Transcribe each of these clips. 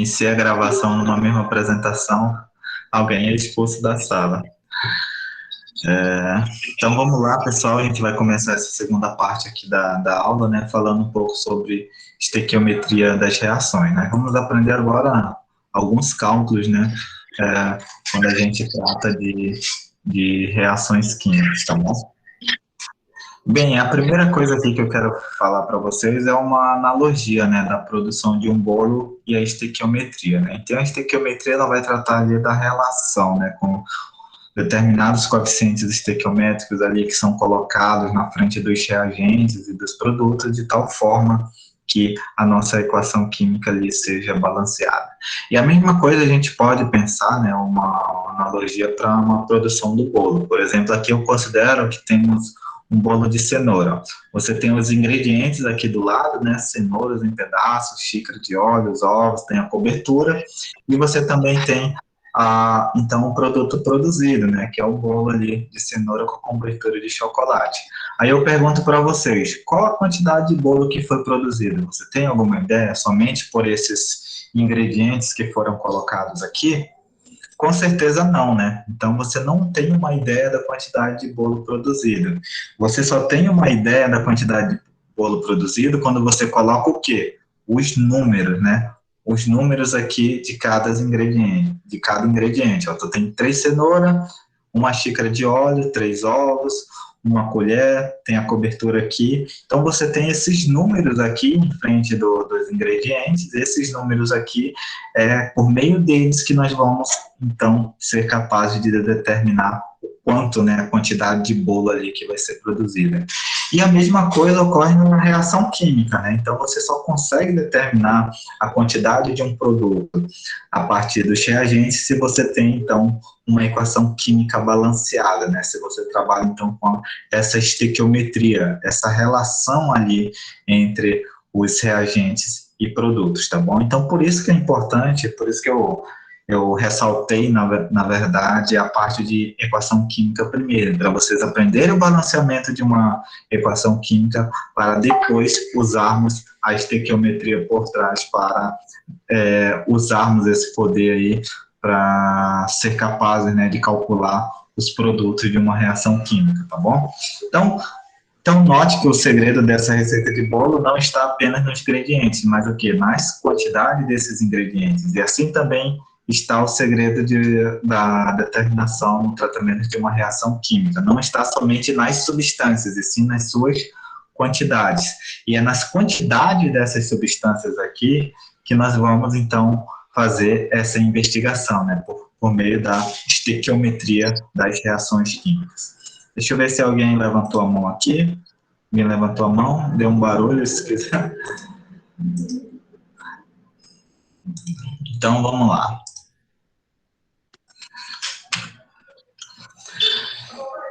inicia a gravação numa mesma apresentação, alguém é expulso da sala. Então vamos lá, pessoal, a gente vai começar essa segunda parte aqui da aula, né, falando um pouco sobre estequiometria das reações, né. Vamos aprender agora alguns cálculos, né, quando a gente trata de reações químicas, tá bom? Bem, a primeira coisa aqui que eu quero falar para vocês é uma analogia, né, da produção de um bolo e a estequiometria, né. Então, a estequiometria ela vai tratar ali da relação, né, com determinados coeficientes estequiométricos ali que são colocados na frente dos reagentes e dos produtos de tal forma que a nossa equação química ali seja balanceada. E a mesma coisa a gente pode pensar, né, uma analogia para uma produção do bolo. Por exemplo, aqui eu considero que temos um bolo de cenoura. Você tem os ingredientes aqui do lado, né, cenouras em pedaços, xícara de óleo, os ovos, tem a cobertura, e você também tem então o produto produzido, né, que é o bolo ali de cenoura com cobertura de chocolate. Aí eu pergunto para vocês, qual a quantidade de bolo que foi produzido? Você tem alguma ideia somente por esses ingredientes que foram colocados aqui? Com certeza não, né? Então você não tem uma ideia da quantidade de bolo produzido. Você só tem uma ideia da quantidade de bolo produzido quando você coloca o quê? Os números, né? Os números aqui de cada ingrediente. Ó, tu tem 3 cenouras, uma xícara de óleo, 3 ovos, uma colher, tem a cobertura aqui. Então, você tem esses números aqui em frente dos ingredientes, esses números aqui, por meio deles que nós vamos, então, ser capazes de determinar o quanto, né, a quantidade de bolo ali que vai ser produzida. E a mesma coisa ocorre numa reação química, né? Então, você só consegue determinar a quantidade de um produto a partir dos reagentes se você tem, então, uma equação química balanceada, né? Se você trabalha, então, com essa estequiometria, essa relação ali entre os reagentes e produtos, tá bom? Então, por isso que é importante, por isso que eu ressaltei, na verdade, a parte de equação química primeiro, para vocês aprenderem o balanceamento de uma equação química, para depois usarmos a estequiometria por trás, para usarmos esse poder aí para ser capazes, né, de calcular os produtos de uma reação química, tá bom? Então note que o segredo dessa receita de bolo não está apenas nos ingredientes, mas o quê? Nas quantidades desses ingredientes. E assim também está o segredo da determinação no tratamento de uma reação química. Não está somente nas substâncias, e sim nas suas quantidades. E é nas quantidades dessas substâncias aqui que nós vamos, então, fazer essa investigação, né, por meio da estequiometria das reações químicas. Deixa eu ver se alguém levantou a mão aqui. Alguém levantou a mão, deu um barulho, se quiser. Então, vamos lá.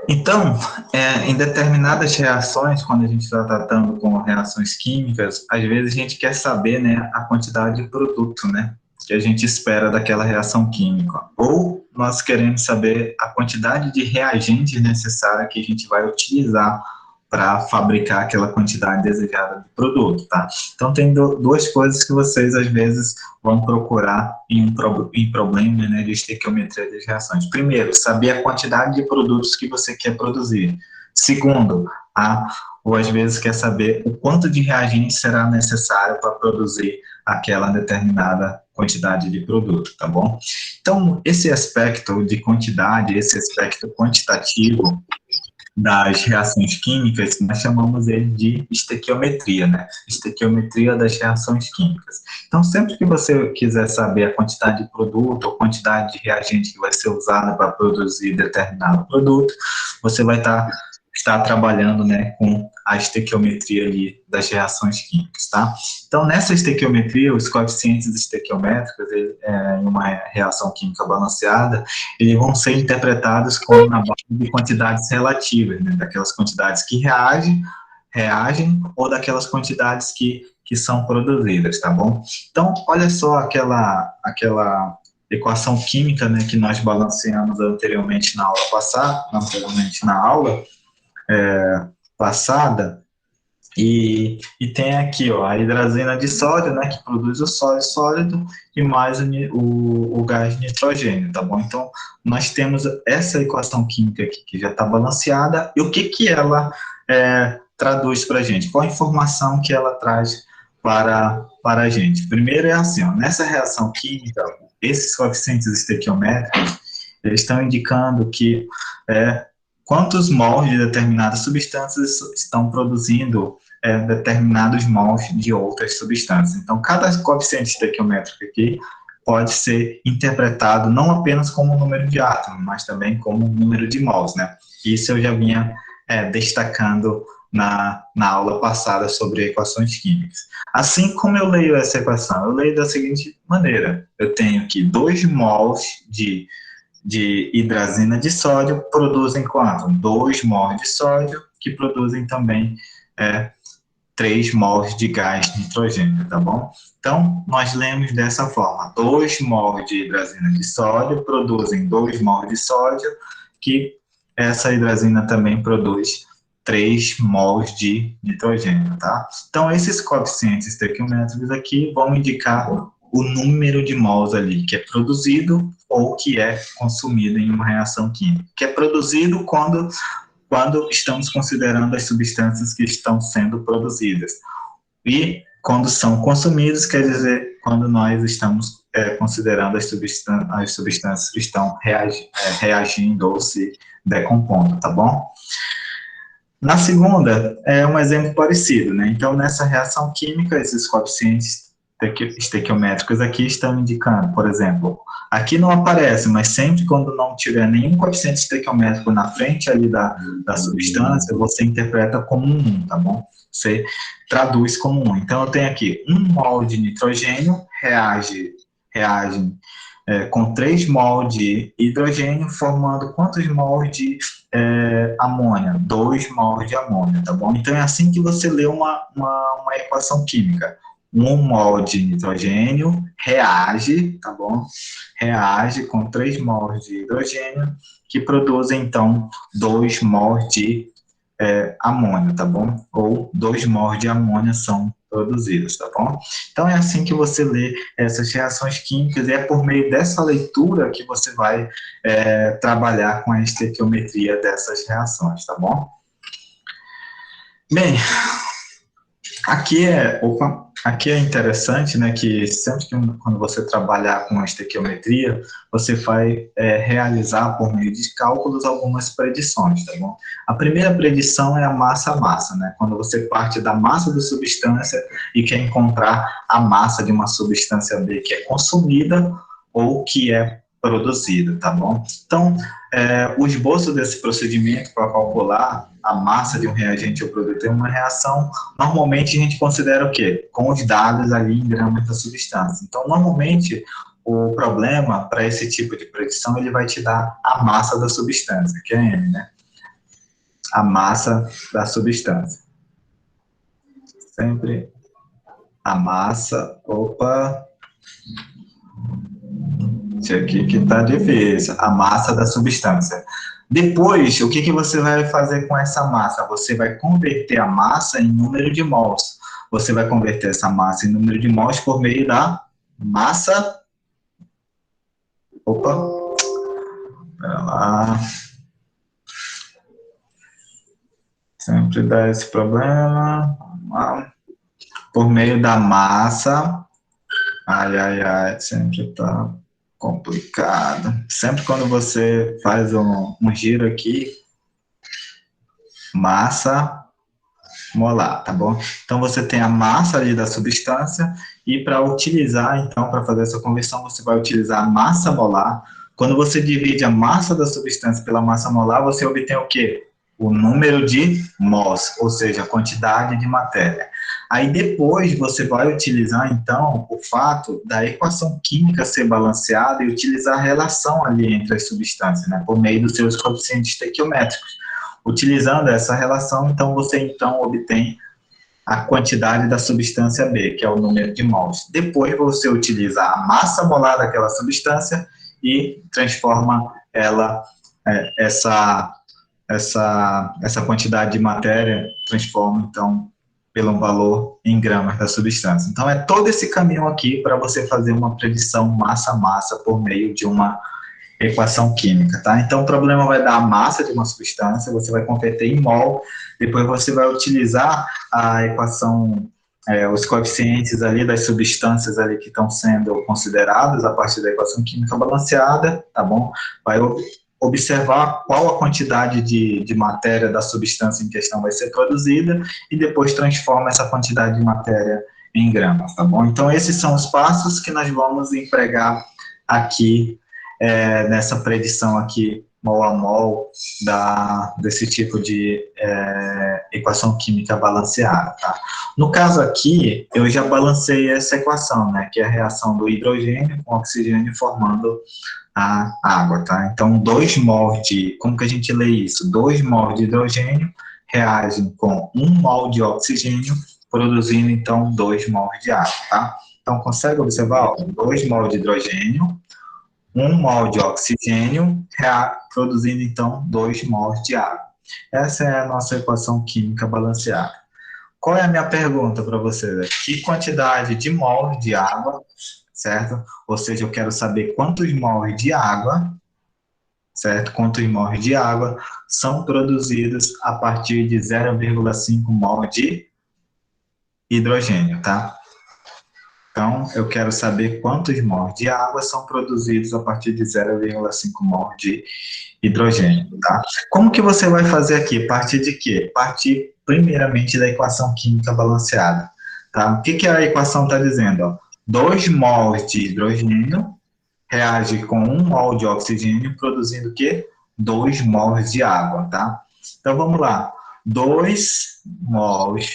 Então, em determinadas reações, quando a gente está tratando com reações químicas, às vezes a gente quer saber, né, a quantidade de produto, né, que a gente espera daquela reação química. Ou nós queremos saber a quantidade de reagentes necessária que a gente vai utilizar para fabricar aquela quantidade desejada de produto, tá? Então, tem duas coisas que vocês, às vezes, vão procurar em problemas, né, de estequiometria das reações. Primeiro, saber a quantidade de produtos que você quer produzir. Segundo, ou às vezes quer saber o quanto de reagente será necessário para produzir aquela determinada quantidade de produto, tá bom? Então, esse aspecto de quantidade, esse aspecto quantitativo das reações químicas, nós chamamos ele de estequiometria, né? Estequiometria das reações químicas. Então, sempre que você quiser saber a quantidade de produto ou quantidade de reagente que vai ser usada para produzir determinado produto, você vai estar trabalhando, né, com a estequiometria ali das reações químicas, tá? Então, nessa estequiometria, os coeficientes estequiométricos, em uma reação química balanceada, eles vão ser interpretados como na base de quantidades relativas, né, daquelas quantidades que reagem ou daquelas quantidades que são produzidas, tá bom? Então, olha só aquela equação química, né, que nós balanceamos anteriormente na aula passada, E tem aqui, ó, a hidrazina de sódio, né, que produz o sódio sólido e mais o gás nitrogênio, tá bom? Então, nós temos essa equação química aqui que já está balanceada. E o que que ela traduz para a gente? Qual a informação que ela traz para a gente? Primeiro é assim, ó, nessa reação química, esses coeficientes estequiométricos, eles estão indicando que quantos mols de determinadas substâncias estão produzindo determinados mols de outras substâncias. Então, cada coeficiente estequiométrico aqui pode ser interpretado não apenas como número de átomos, mas também como número de mols, né? Isso eu já vinha destacando na aula passada sobre equações químicas. Assim como eu leio essa equação, eu leio da seguinte maneira: eu tenho aqui 2 mols de hidrazina de sódio produzem quanto? 2 mols de sódio, que produzem também 3 mols de gás nitrogênio, tá bom? Então, nós lemos dessa forma: 2 mols de hidrazina de sódio produzem 2 mols de sódio, que essa hidrazina também produz 3 mols de nitrogênio, tá? Então, esses coeficientes estequiométricos aqui vão indicar o número de mols ali que é produzido ou que é consumido em uma reação química. Que é produzido quando estamos considerando as substâncias que estão sendo produzidas. E quando são consumidos, quer dizer, quando nós estamos considerando as substâncias que estão reagindo ou se decompondo, tá bom? Na segunda, é um exemplo parecido, né? Então, nessa reação química, esses coeficientes estequiométricos aqui estão indicando, por exemplo, aqui não aparece, mas sempre quando não tiver nenhum coeficiente estequiométrico na frente ali da substância, você interpreta como um, tá bom? Você traduz como um. Então, eu tenho aqui 1 mol de nitrogênio reage com 3 mol de hidrogênio, formando quantos mol de amônia? 2 mol de amônia, tá bom? Então, é assim que você lê uma equação química. 1 mol de nitrogênio reage, tá bom? Reage com 3 mols de hidrogênio, que produzem, então, 2 mols de amônia, tá bom? Ou 2 mols de amônia são produzidos, tá bom? Então, é assim que você lê essas reações químicas, e é por meio dessa leitura que você vai trabalhar com a estequiometria dessas reações, tá bom? Bem, aqui é interessante, né, que sempre que quando você trabalhar com a estequiometria, você vai realizar, por meio de cálculos, algumas predições, tá bom? A primeira predição é a massa-massa, né, quando você parte da massa da substância e quer encontrar a massa de uma substância B que é consumida ou que é produzida, tá bom? Então, o esboço desse procedimento para calcular a massa de um reagente ou produto em uma reação, normalmente a gente considera o quê? Com os dados ali em gramas da substância. Então, normalmente, o problema para esse tipo de predição, ele vai te dar a massa da substância, que é M, né? A massa da substância. Sempre a massa, isso aqui que tá difícil, a massa da substância. Depois, o que você vai fazer com essa massa? Você vai converter a massa em número de mols. Você vai converter essa massa em número de mols por meio da massa. Pera lá. Sempre dá esse problema. Vamos lá. Por meio da massa. Ai, sempre tá complicado. Sempre quando você faz um giro aqui, massa molar, tá bom? Então, você tem a massa ali da substância e para utilizar, então, para fazer essa conversão, você vai utilizar a massa molar. Quando você divide a massa da substância pela massa molar, você obtém o quê? O número de mols, ou seja, a quantidade de matéria. Aí depois você vai utilizar, então, o fato da equação química ser balanceada e utilizar a relação ali entre as substâncias, né, por meio dos seus coeficientes estequiométricos. Utilizando essa relação, então, você obtém a quantidade da substância B, que é o número de mols. Depois você utiliza a massa molar daquela substância e transforma ela, essa quantidade de matéria, transforma, então, pelo valor em gramas da substância. Então, é todo esse caminho aqui para você fazer uma predição massa-massa por meio de uma equação química, tá? Então, o problema vai dar a massa de uma substância, você vai converter em mol, depois você vai utilizar a equação, os coeficientes ali das substâncias ali que estão sendo consideradas a partir da equação química balanceada, tá bom? Vai observar qual a quantidade de matéria da substância em questão vai ser produzida e depois transforma essa quantidade de matéria em gramas, tá bom? Então, esses são os passos que nós vamos empregar aqui nessa predição aqui, mol a mol, desse tipo de equação química balanceada, tá? No caso aqui, eu já balancei essa equação, né, que é a reação do hidrogênio com oxigênio formando a água, tá? Então, 2 mols de, como que a gente lê isso? 2 mols de hidrogênio reagem com 1 mol de oxigênio, produzindo, então, 2 mols de água, tá? Então, consegue observar? 2 mols de hidrogênio, 1 mol de oxigênio, produzindo, então, 2 mols de água. Essa é a nossa equação química balanceada. Qual é a minha pergunta para vocês? Que quantidade de mols de água, certo? Ou seja, eu quero saber quantos mols de água, certo? Quantos mols de água são produzidos a partir de 0,5 mol de hidrogênio, tá? Então, eu quero saber quantos mols de água são produzidos a partir de 0,5 mol de hidrogênio, tá? Como que você vai fazer aqui? A partir de quê? A partir, primeiramente, da equação química balanceada, tá? O que que a equação está dizendo? Ó? 2 mols de hidrogênio reage com 1 mol de oxigênio, produzindo o quê? 2 mols de água, tá? Então, vamos lá. 2 mols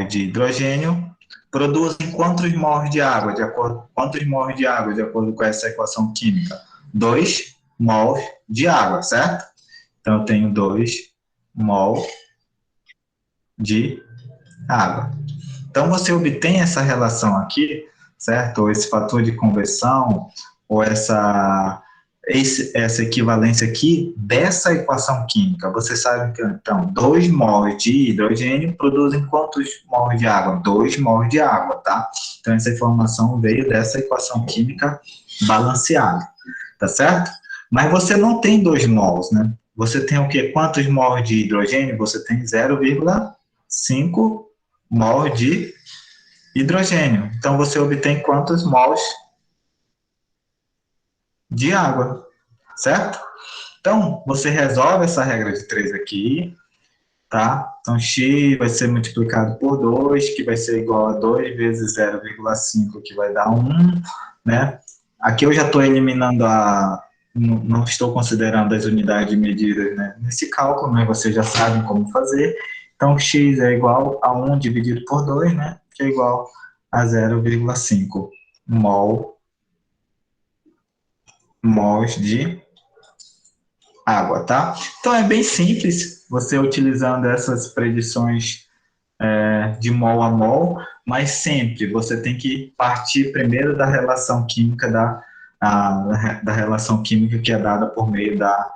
de hidrogênio produzem quantos mols de água, de acordo com essa equação química? 2 mols de água, certo? Então, eu tenho 2 mol de água. Então, você obtém essa relação aqui, certo? Ou esse fator de conversão, ou essa equivalência aqui dessa equação química. Você sabe que, então, 2 mols de hidrogênio produzem quantos mols de água? 2 mols de água, tá? Então, essa informação veio dessa equação química balanceada, tá certo? Mas você não tem 2 mols, né? Você tem o quê? Quantos mols de hidrogênio? Você tem 0,5 mol de hidrogênio. Então, você obtém quantos mols de água, certo? Então, você resolve essa regra de 3 aqui, tá? Então, x vai ser multiplicado por 2, que vai ser igual a 2 vezes 0,5, que vai dar 1, né? Aqui eu já estou eliminando não estou considerando as unidades de medida, né, nesse cálculo, mas vocês já sabem como fazer. Então, x é igual a 1 dividido por 2, né? Que é igual a 0,5 mols de água, tá? Então, é bem simples você utilizando essas predições de mol a mol, mas sempre você tem que partir primeiro da relação química da relação química que é dada por meio da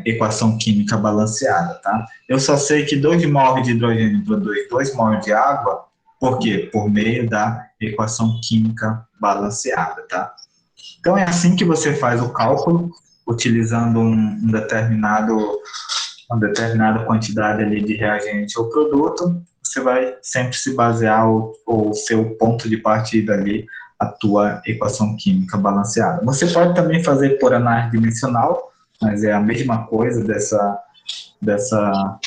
equação química balanceada, tá? Eu só sei que 2 mols de hidrogênio produz 2 mols de água, por quê? Por meio da equação química balanceada, tá? Então, é assim que você faz o cálculo, utilizando uma determinada quantidade ali de reagente ou produto, você vai sempre se basear, o seu ponto de partida ali, a tua equação química balanceada. Você pode também fazer por análise dimensional, mas é a mesma coisa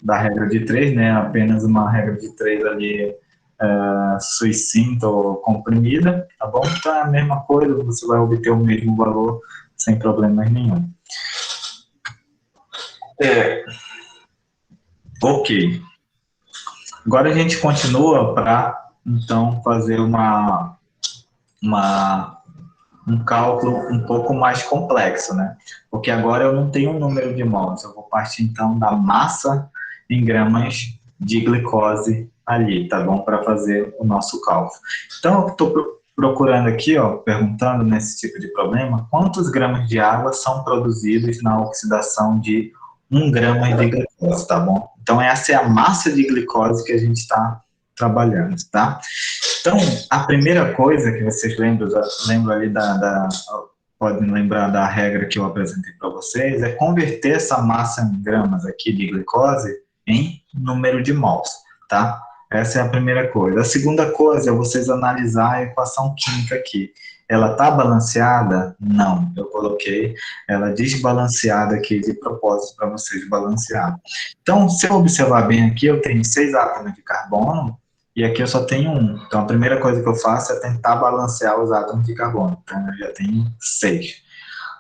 da regra de 3, né? Apenas uma regra de 3 ali sucinta ou comprimida, tá bom? Então é a mesma coisa, você vai obter o mesmo valor sem problemas nenhum. Ok. Agora a gente continua para, então, fazer um cálculo um pouco mais complexo, né? Porque agora eu não tenho um número de mols, eu vou partir, então, da massa em gramas de glicose ali, tá bom? Para fazer o nosso cálculo. Então, eu estou procurando aqui, ó, perguntando nesse tipo de problema, quantos gramas de água são produzidos na oxidação de 1 grama de glicose, tá bom? Então, essa é a massa de glicose que a gente está trabalhando, tá? Então, a primeira coisa que vocês lembram ali podem lembrar da regra que eu apresentei para vocês, é converter essa massa em gramas aqui de glicose em número de mols, tá? Essa é a primeira coisa. A segunda coisa é vocês analisar a equação química aqui. Ela está balanceada? Não, eu coloquei ela desbalanceada aqui de propósito para vocês balancear. Então, se eu observar bem aqui, eu tenho 6 átomos de carbono e aqui eu só tenho 1. Então, a primeira coisa que eu faço é tentar balancear os átomos de carbono. Então, eu já tenho 6.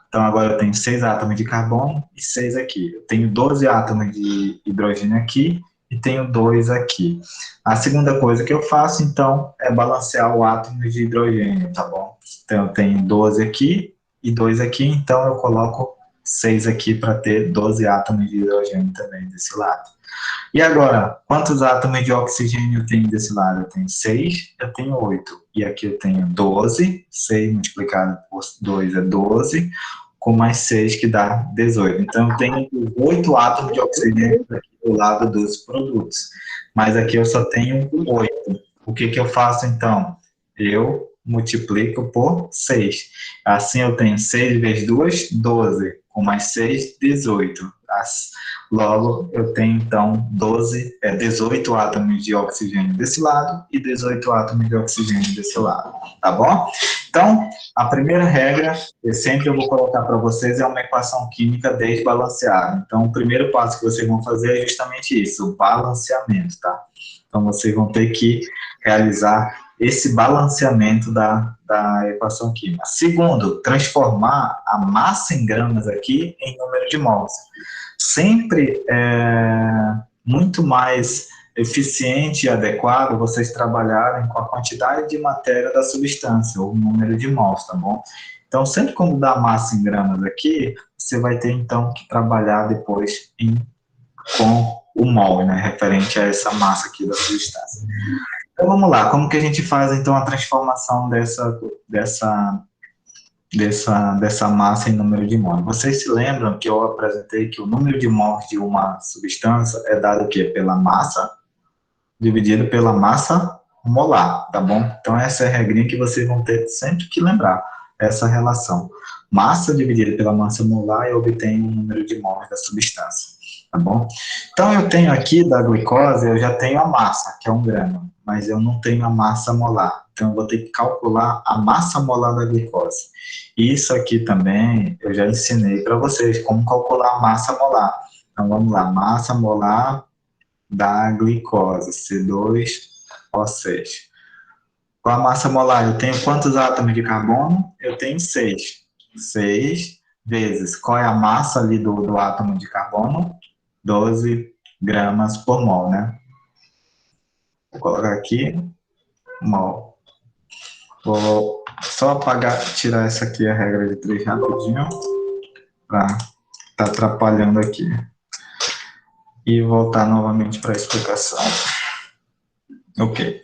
Então, agora eu tenho 6 átomos de carbono e 6 aqui. Eu tenho 12 átomos de hidrogênio aqui e tenho 2 aqui. A segunda coisa que eu faço, então, é balancear o átomo de hidrogênio, tá bom? Então, eu tenho 12 aqui e 2 aqui, então eu coloco 6 aqui para ter 12 átomos de hidrogênio também desse lado. E agora, quantos átomos de oxigênio eu tenho desse lado? Eu tenho 6, eu tenho 8. E aqui eu tenho 12, 6 multiplicado por 2 é 12, com mais 6 que dá 18. Então, eu tenho 8 átomos de oxigênio aqui do lado dos produtos. Mas aqui eu só tenho 8. O que eu faço, então? Eu multiplico por 6. Assim, eu tenho 6 vezes 2, 12. Com mais 6, 18. Logo, eu tenho, então, 18 átomos de oxigênio desse lado e 18 átomos de oxigênio desse lado, tá bom? Então, a primeira regra, eu vou colocar para vocês, é uma equação química desbalanceada. Então, o primeiro passo que vocês vão fazer é justamente isso, o balanceamento, tá? Então, vocês vão ter que realizar esse balanceamento da equação química. Segundo, transformar a massa em gramas aqui em número de mols. Sempre é muito mais eficiente e adequado vocês trabalharem com a quantidade de matéria da substância, ou o número de mols, tá bom? Então, sempre quando dá massa em gramas aqui, você vai ter, então, que trabalhar depois com o mol, né, referente a essa massa aqui da substância. Então, vamos lá, como que a gente faz, então, a transformação dessa massa em número de mols? Vocês se lembram que eu apresentei que o número de mols de uma substância é dado o quê? Pela massa dividido pela massa molar, tá bom? Então, essa é a regrinha que vocês vão ter sempre que lembrar, essa relação. Massa dividida pela massa molar, eu obtenho o número de mols da substância, tá bom? Então, eu tenho aqui da glicose, eu já tenho a massa, que é 1 grama, mas eu não tenho a massa molar. Então, eu vou ter que calcular a massa molar da glicose. Isso aqui também, eu já ensinei para vocês como calcular a massa molar. Então, vamos lá, massa molar da glicose, C2O6. Com a massa molar, eu tenho quantos átomos de carbono? Eu tenho 6. 6 vezes, qual é a massa ali do átomo de carbono? 12 gramas por mol, né? Vou colocar aqui, mol. Vou só tirar essa aqui, a regra de 3 rapidinho, para tá atrapalhando aqui. E voltar novamente para a explicação. Ok.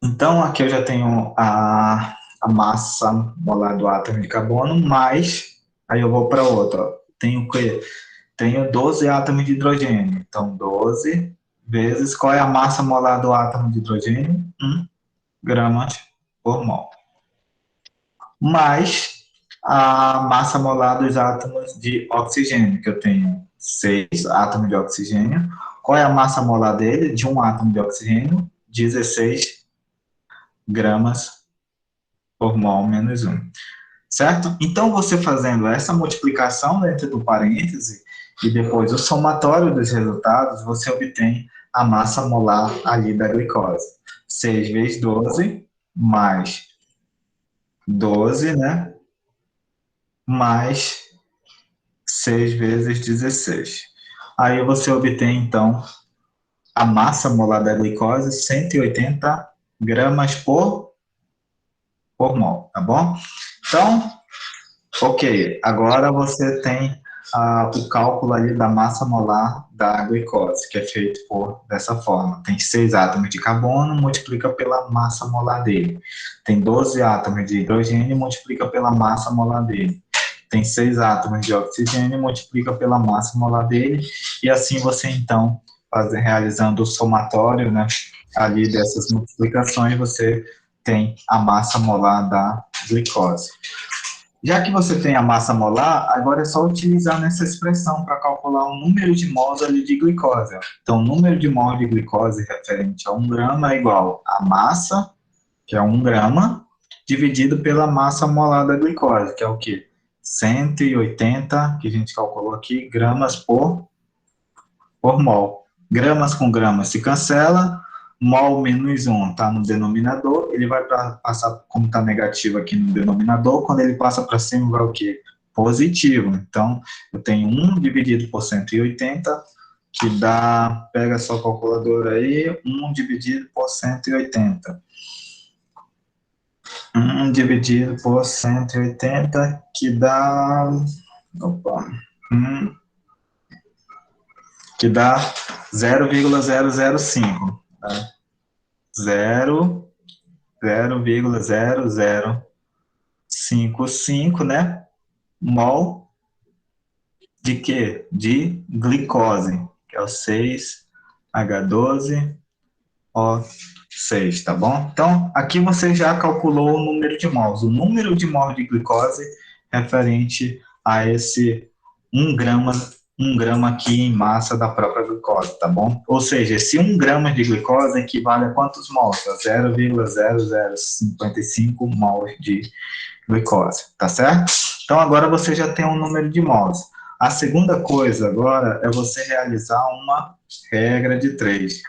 Então, aqui eu já tenho a massa molar do átomo de carbono, mais, aí eu vou para outra. Tenho 12 átomos de hidrogênio. Então, 12 vezes, qual é a massa molar do átomo de hidrogênio? 1 gramas por mol. Mais a massa molar dos átomos de oxigênio, que eu tenho 6 átomos de oxigênio. Qual é a massa molar dele? De um átomo de oxigênio? 16 gramas por mol menos 1. Certo? Então, você fazendo essa multiplicação dentro do parêntese e depois o somatório dos resultados, você obtém a massa molar ali da glicose. 6 vezes 12, mais 12, né? Mais 6 vezes 16. Aí você obtém, então, a massa molar da glicose, 180 gramas por mol, tá bom? Então, ok, agora você tem o cálculo ali da massa molar da glicose, que é feito dessa forma. Tem 6 átomos de carbono, multiplica pela massa molar dele. Tem 12 átomos de hidrogênio, multiplica pela massa molar dele. tem 6 átomos de oxigênio, multiplica pela massa molar dele, e assim você, então, realizando o somatório, né, ali dessas multiplicações, você tem a massa molar da glicose. Já que você tem a massa molar, agora é só utilizar nessa expressão para calcular o número de mols ali de glicose. Então, o número de mols de glicose referente a 1 grama é igual a massa, que é 1 grama, dividido pela massa molar da glicose, que é o quê? 180, que a gente calculou aqui, gramas por mol. Gramas com gramas se cancela, mol menos 1 está no denominador, ele vai passar, como está negativo aqui no denominador, quando ele passa para cima vai o quê? Positivo. Então, eu tenho 1 dividido por 180, que dá, pega a sua calculadora aí, 1 dividido por 180. 1 dividido por 180, que dá... Opa! Que dá 0,005. Tá? 0,0055, né? Mol de quê? De glicose, que é o 6H12O6, tá bom? Então, aqui você já calculou o número de mols. O número de mols de glicose referente a esse 1 grama aqui em massa da própria glicose, tá bom? Ou seja, esse 1 grama de glicose equivale a quantos mols? A 0,0055 mols de glicose, tá certo? Então, agora você já tem um número de mols. A segunda coisa agora é você realizar uma regra de 3.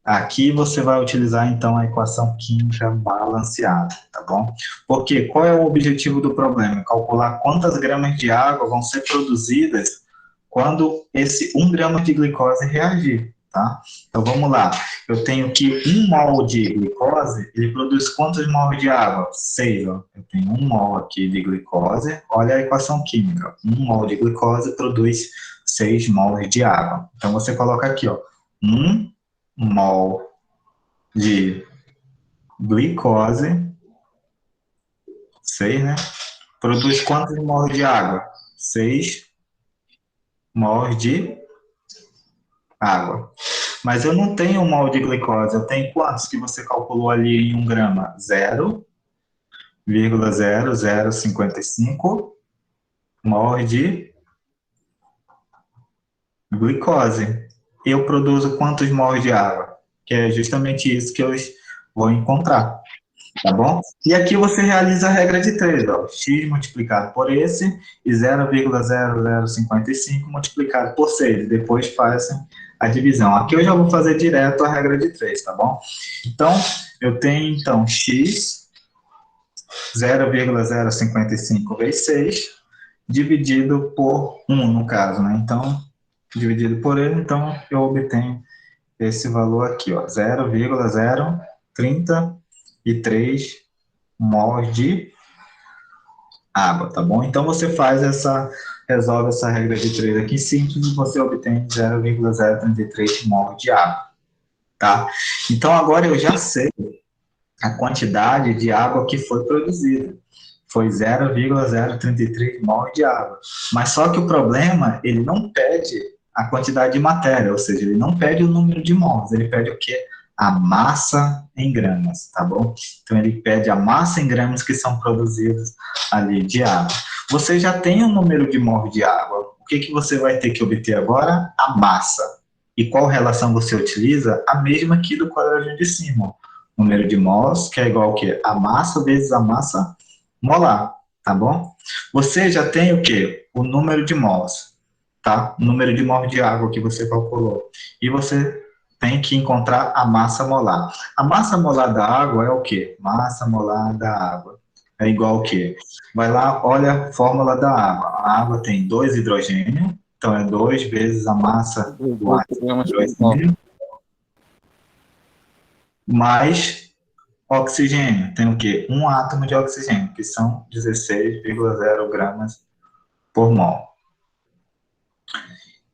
Aqui você vai utilizar, então, a equação química balanceada, tá bom? Porque qual é o objetivo do problema? Calcular quantas gramas de água vão ser produzidas quando esse 1 grama de glicose reagir, tá? Então, vamos lá. Eu tenho que 1 mol de glicose, ele produz quantos mols de água? 6, ó. Eu tenho 1 mol aqui de glicose, olha a equação química. 1 mol de glicose produz 6 mols de água. Então, você coloca aqui, ó, 1 mol de glicose, 6, né? Produz quantos mols de água? 6 mols de água. Mas eu não tenho 1 mol de glicose, eu tenho quantos que você calculou ali em 1 grama? 0,0055 mols de glicose. Eu produzo quantos mols de água? Que é justamente isso que eu vou encontrar, tá bom? E aqui você realiza a regra de 3, ó, x multiplicado por esse e 0,0055 multiplicado por 6. Depois faz a divisão. Aqui eu já vou fazer direto a regra de 3, tá bom? Então, eu tenho, então, x 0,055 vezes 6 dividido por 1, no caso, né? Então, dividido por ele, então eu obtenho esse valor aqui, ó, 0,033 mols de água, tá bom? Então você resolve essa regra de 3 aqui simples e você obtém 0,033 mols de água, tá? Então agora eu já sei a quantidade de água que foi produzida. Foi 0,033 mols de água. Mas só que o problema, ele não pede a quantidade de matéria, ou seja, ele não pede o número de mols, ele pede o quê? A massa em gramas, tá bom? Então, ele pede a massa em gramas que são produzidas ali de água. Você já tem o número de mols de água. O que você vai ter que obter agora? A massa. E qual relação você utiliza? A mesma aqui do quadradinho de cima. Número de mols, que é igual ao quê? A massa vezes a massa molar, tá bom? Você já tem o quê? O número de mols, tá? O número de mols de água que você calculou. E você tem que encontrar a massa molar. A massa molar da água é o quê? Massa molar da água. É igual ao quê? Vai lá, olha a fórmula da água. A água tem 2 hidrogênios, então é 2 vezes a massa do hidrogênio, mais oxigênio. Tem o quê? 1 átomo de oxigênio, que são 16,0 gramas por mol.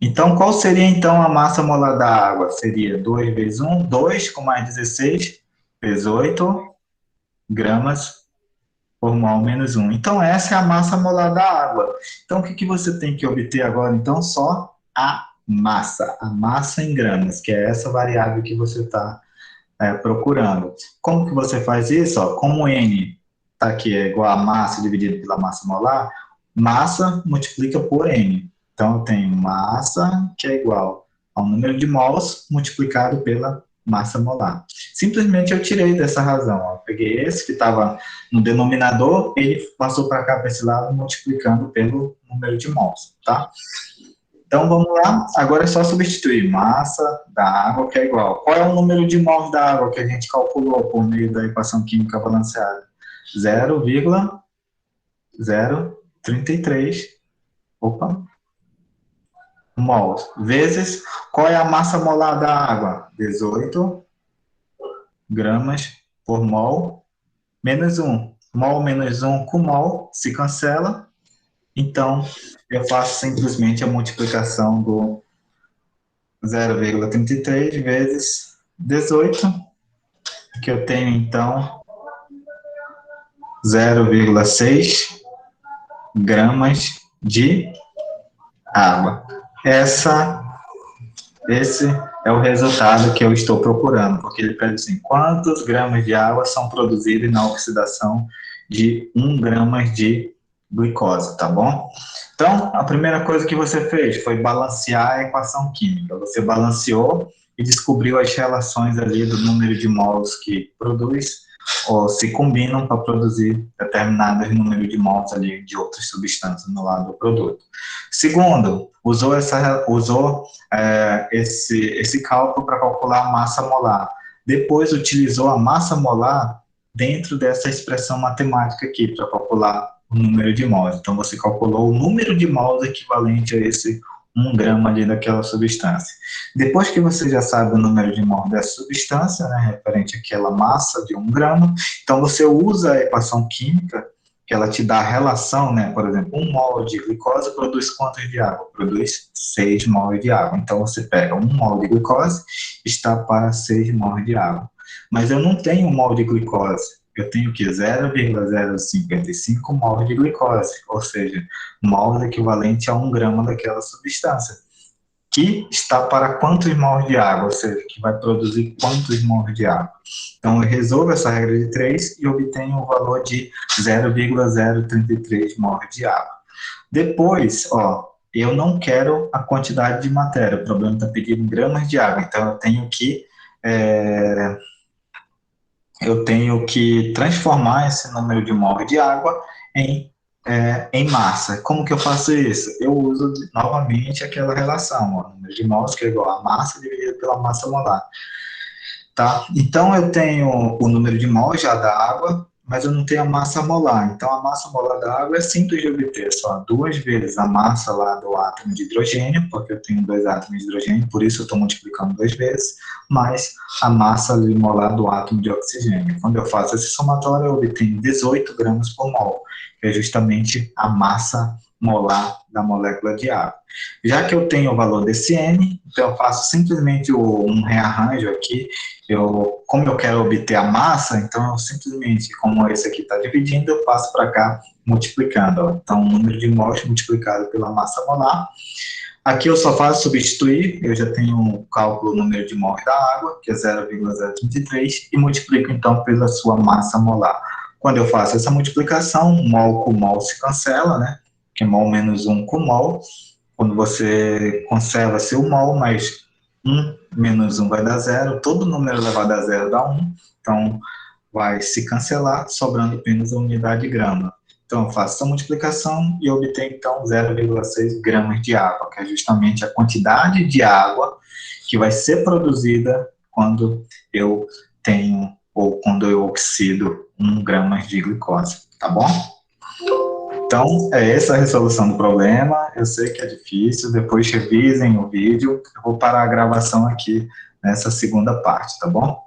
Então, qual seria, então, a massa molar da água? Seria 2 vezes 1, 2 com mais 16, 18 gramas por mol menos 1. Então, essa é a massa molar da água. Então, o que você tem que obter agora? Então, só a massa em gramas, que é essa variável que você está procurando. Como que você faz isso? Ó, como N tá aqui é igual a massa dividido pela massa molar, massa multiplica por N. Então, eu tenho massa que é igual ao número de mols multiplicado pela massa molar. Simplesmente eu tirei dessa razão. Ó. Peguei esse que estava no denominador, ele passou para cá, para esse lado, multiplicando pelo número de mols, tá? Então, vamos lá. Agora é só substituir massa da água, que é igual. Qual é o número de mols da água que a gente calculou por meio da equação química balanceada? 0,033. Opa. Mols. Vezes, qual é a massa molar da água? 18 gramas por mol, menos 1. Mol menos 1 com mol se cancela. Então, eu faço simplesmente a multiplicação do 0,33 vezes 18, que eu tenho, então, 0,6 gramas de água. Esse é o resultado que eu estou procurando, porque ele pede assim, quantos gramas de água são produzidos na oxidação de 1 grama de glicose, tá bom? Então, a primeira coisa que você fez foi balancear a equação química. Você balanceou e descobriu as relações ali do número de mols que produz ou se combinam para produzir determinado número de mols ali de outras substâncias no lado do produto. Segundo, usou esse cálculo para calcular a massa molar. Depois utilizou a massa molar dentro dessa expressão matemática aqui para calcular o número de mols. Então, você calculou o número de mols equivalente a esse 1 grama ali daquela substância. Depois que você já sabe o número de mols dessa substância, né, referente àquela massa de 1 grama, então você usa a equação química, que ela te dá a relação, né, por exemplo, 1 mol de glicose produz quantos de água? Produz 6 mols de água. Então, você pega 1 mol de glicose, está para 6 mols de água. Mas eu não tenho 1 mol de glicose. Eu tenho que 0,055 mol de glicose, ou seja, mol equivalente a 1 grama daquela substância, que está para quantos mols de água, ou seja, que vai produzir quantos mols de água. Então, eu resolvo essa regra de 3 e obtenho o valor de 0,033 mols de água. Depois, ó, eu não quero a quantidade de matéria, o problema está pedindo gramas de água, então eu tenho que transformar esse número de mol de água em massa. Como que eu faço isso? Eu uso novamente aquela relação, ó, número de mols que é igual a massa dividido pela massa molar. Tá? Então, eu tenho o número de mols já da água, mas eu não tenho a massa molar. Então, a massa molar da água é simples de obter, só 2 vezes a massa lá do átomo de hidrogênio, porque eu tenho 2 átomos de hidrogênio, por isso eu estou multiplicando 2 vezes, mais a massa molar do átomo de oxigênio. Quando eu faço esse somatório, eu obtenho 18 gramas por mol, que é justamente a massa molar da molécula de água. Já que eu tenho o valor desse N, então eu faço simplesmente um rearranjo aqui. Como eu quero obter a massa, então eu simplesmente, como esse aqui está dividindo, eu passo para cá multiplicando. Ó. Então, o número de mols multiplicado pela massa molar. Aqui eu só faço substituir, eu já tenho um cálculo do número de mols da água, que é 0,033, e multiplico então pela sua massa molar. Quando eu faço essa multiplicação, mol com mol se cancela, né? Que é mol menos 1 com mol. Quando você conserva seu mol, mas 1 menos 1 vai dar 0, todo número elevado a 0 dá 1, então vai se cancelar, sobrando apenas a unidade de grama. Então eu faço essa multiplicação e obtenho então 0,6 gramas de água, que é justamente a quantidade de água que vai ser produzida quando eu tenho, ou quando eu oxido 1 grama de glicose, tá bom? Então, é essa a resolução do problema. Eu sei que é difícil, depois revisem o vídeo. Eu vou parar a gravação aqui nessa segunda parte, tá bom?